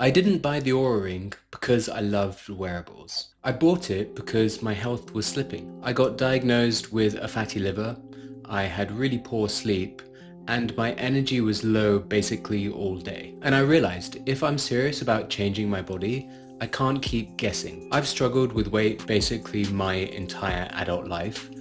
I didn't buy the Oura Ring because I loved wearables. I bought it because my health was slipping. I got diagnosed with a fatty liver, I had really poor sleep, and my energy was low basically all day. And I realized if I'm serious about changing my body, I can't keep guessing. I've struggled with weight basically my entire adult life,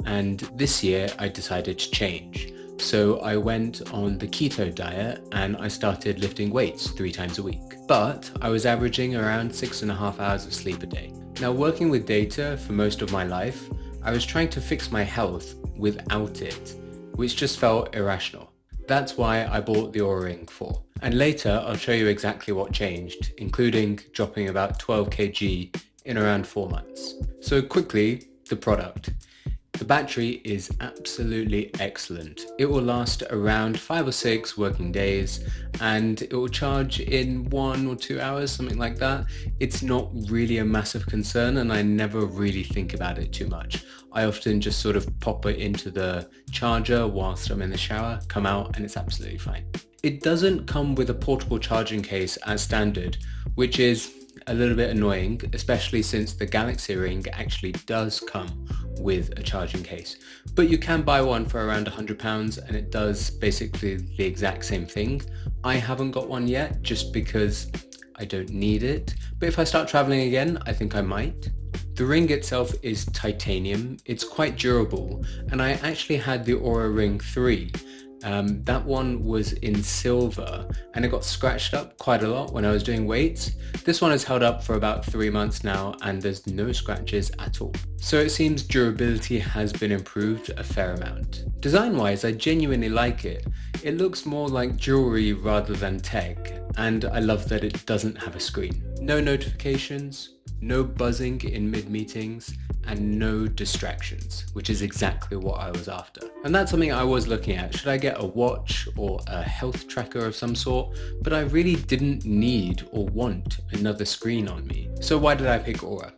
and this year I decided to change. So I went on the keto diet and I started lifting weights 3 times a week. But I was averaging around 6.5 hours of sleep a day. Now, working with data for most of my life, I was trying to fix my health without it, which just felt irrational. That's why I bought the Oura Ring 4. And later I'll show you exactly what changed, including dropping about 12 kg in around 4 months. So quickly, the product. The battery is absolutely excellent. It will last around 5 or 6 working days and it will charge in 1 or 2 hours, something like that. It's not really a massive concern and I never really think about it too much. I often just sort of pop it into the charger whilst I'm in the shower, come out, and it's absolutely fine. It doesn't come with a portable charging case as standard, which is a little bit annoying, especially since the Galaxy Ring actually does come with a charging case. But you can buy one for around £100 and it does basically the exact same thing. I haven't got one yet just because I don't need it, but if I start traveling again, I think I might. The ring itself is titanium, it's quite durable, and I actually had the Oura Ring 3. That one was in silver and it got scratched up quite a lot when I was doing weights. This one has held up for about 3 months now and there's no scratches at all. So it seems durability has been improved a fair amount. Design wise, I genuinely like it. It looks more like jewelry rather than tech, and I love that it doesn't have a screen. No notifications, no buzzing in mid-meetings, and no distractions, which is exactly what I was after. And that's something I was looking at. Should I get a watch or a health tracker of some sort? But I really didn't need or want another screen on me. So why did I pick Oura?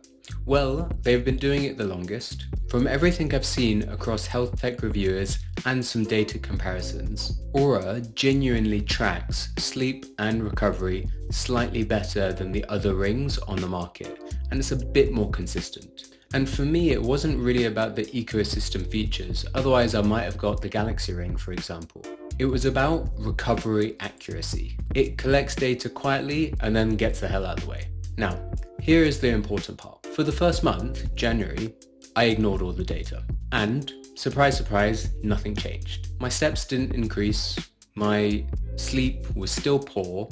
Well, they've been doing it the longest. From everything I've seen across health tech reviewers and some data comparisons, Oura genuinely tracks sleep and recovery slightly better than the other rings on the market, and it's a bit more consistent. And for me, it wasn't really about the ecosystem features, otherwise I might have got the Galaxy Ring, for example. It was about recovery accuracy. It collects data quietly and then gets the hell out of the way. Now, here is the important part. For the first month, January, I ignored all the data. And, surprise, surprise, nothing changed. My steps didn't increase, my sleep was still poor,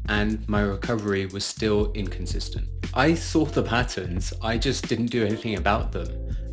and my recovery was still inconsistent. I saw the patterns, I just didn't do anything about them.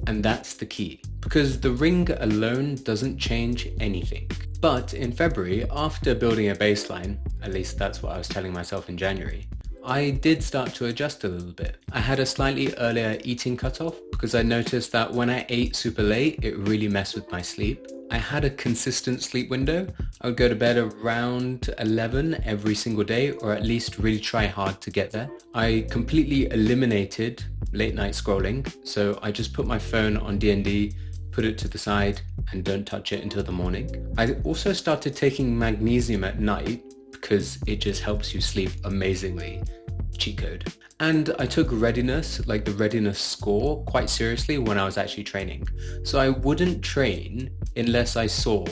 And that's the key, because the ring alone doesn't change anything. But in February, after building a baseline, at least that's what I was telling myself in January, I did start to adjust a little bit. I had a slightly earlier eating cutoff because I noticed that when I ate super late, it really messed with my sleep. I had a consistent sleep window. I would go to bed around 11 every single day, or at least really try hard to get there. I completely eliminated late night scrolling. So I just put my phone on D&D, put it to the side, and don't touch it until the morning. I also started taking magnesium at night because it just helps you sleep amazingly. Cheat code. And I took readiness, like the readiness score, quite seriously when I was actually training. So I wouldn't train unless I saw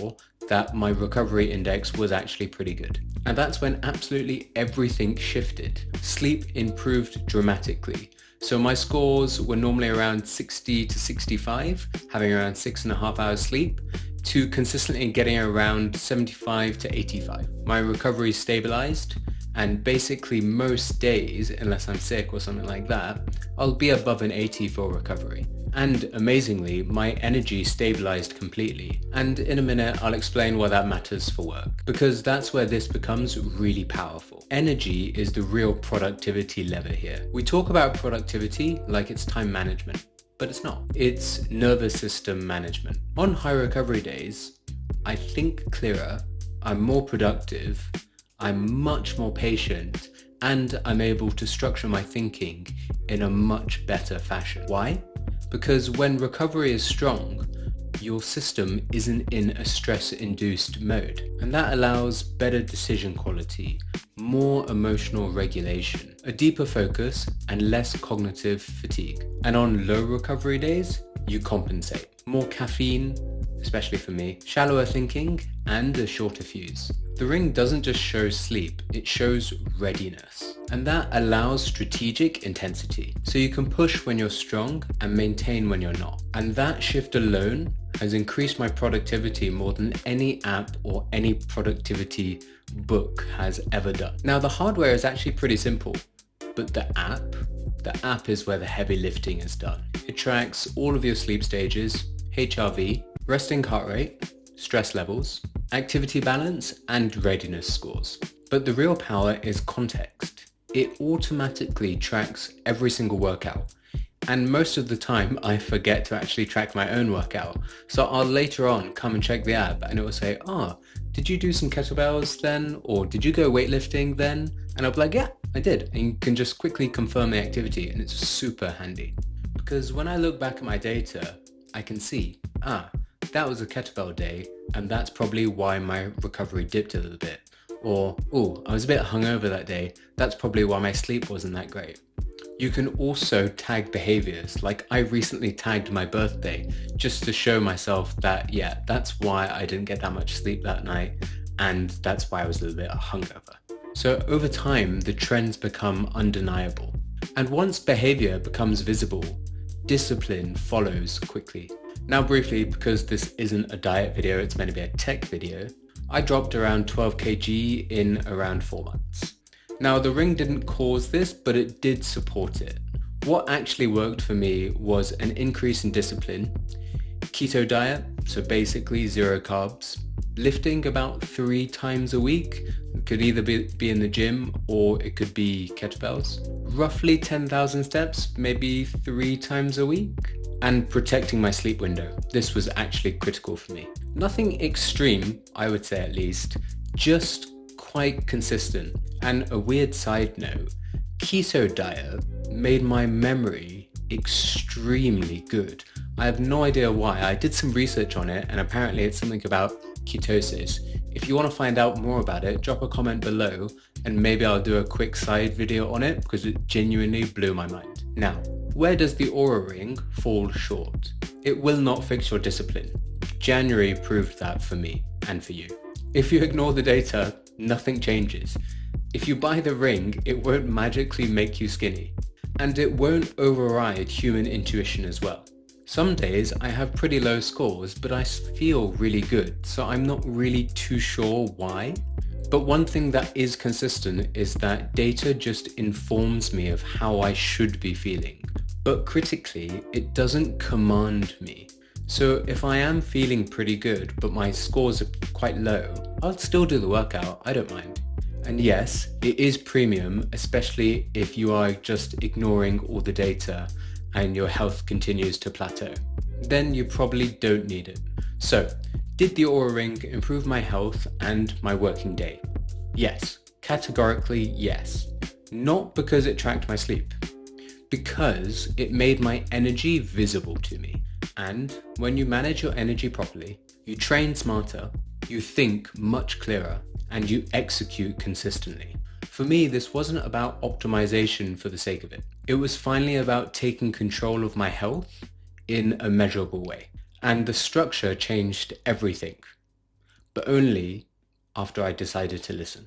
that my recovery index was actually pretty good. And that's when absolutely everything shifted. Sleep improved dramatically. So my scores were normally around 60 to 65, having around 6.5 hours sleep, to consistently getting around 75 to 85. My recovery stabilized, and basically most days, unless I'm sick or something like that, I'll be above an 80 for recovery. And amazingly, my energy stabilized completely. And in a minute, I'll explain why that matters for work, because that's where this becomes really powerful. Energy is the real productivity lever here. We talk about productivity like it's time management, but it's not. It's nervous system management. On high recovery days, I think clearer, I'm more productive, I'm much more patient, and I'm able to structure my thinking in a much better fashion. Why? Because when recovery is strong, your system isn't in a stress-induced mode, and that allows better decision quality, more emotional regulation, a deeper focus, and less cognitive fatigue. And on low recovery days, you compensate. More caffeine, especially for me, shallower thinking, and a shorter fuse. The ring doesn't just show sleep, it shows readiness. And that allows strategic intensity. So you can push when you're strong and maintain when you're not. And that shift alone has increased my productivity more than any app or any productivity book has ever done. Now the hardware is actually pretty simple, but the app is where the heavy lifting is done. It tracks all of your sleep stages, HRV, resting heart rate, stress levels, activity balance, and readiness scores. But the real power is context. It automatically tracks every single workout. And most of the time I forget to actually track my own workout. So I'll later on come and check the app and it will say, did you do some kettlebells then? Or did you go weightlifting then? And I'll be like, yeah, I did. And you can just quickly confirm the activity, and it's super handy. Because when I look back at my data, I can see, that was a kettlebell day, and that's probably why my recovery dipped a little bit. Or, I was a bit hungover that day, that's probably why my sleep wasn't that great. You can also tag behaviors, like I recently tagged my birthday, just to show myself that, yeah, that's why I didn't get that much sleep that night, and that's why I was a little bit hungover. So over time, the trends become undeniable. And once behavior becomes visible, discipline follows quickly. Now briefly, because this isn't a diet video, it's meant to be a tech video, I dropped around 12 kg in around 4 months. Now the ring didn't cause this, but it did support it. What actually worked for me was an increase in discipline, keto diet, so basically 0 carbs, lifting about 3 times a week. It could either be in the gym or it could be kettlebells. Roughly 10,000 steps, maybe 3 times a week. And protecting my sleep window. This was actually critical for me. Nothing extreme, I would say at least, just quite consistent. And a weird side note, keto diet made my memory extremely good. I have no idea why. I did some research on it and apparently it's something about ketosis. If you want to find out more about it, drop a comment below and maybe I'll do a quick side video on it because it genuinely blew my mind. Now, where does the Oura Ring fall short? It will not fix your discipline. January proved that for me and for you. If you ignore the data, nothing changes. If you buy the ring, it won't magically make you skinny. And it won't override human intuition as well. Some days I have pretty low scores, but I feel really good, so I'm not really too sure why. But one thing that is consistent is that data just informs me of how I should be feeling. But critically, it doesn't command me. So if I am feeling pretty good, but my scores are quite low, I'll still do the workout, I don't mind. And yes, it is premium, especially if you are just ignoring all the data and your health continues to plateau. Then you probably don't need it. So, did the Oura Ring improve my health and my working day? Yes, categorically yes. Not because it tracked my sleep, because it made my energy visible to me. And when you manage your energy properly, you train smarter, you think much clearer, and you execute consistently. For me, this wasn't about optimization for the sake of it. It was finally about taking control of my health in a measurable way. And the structure changed everything, but only after I decided to listen.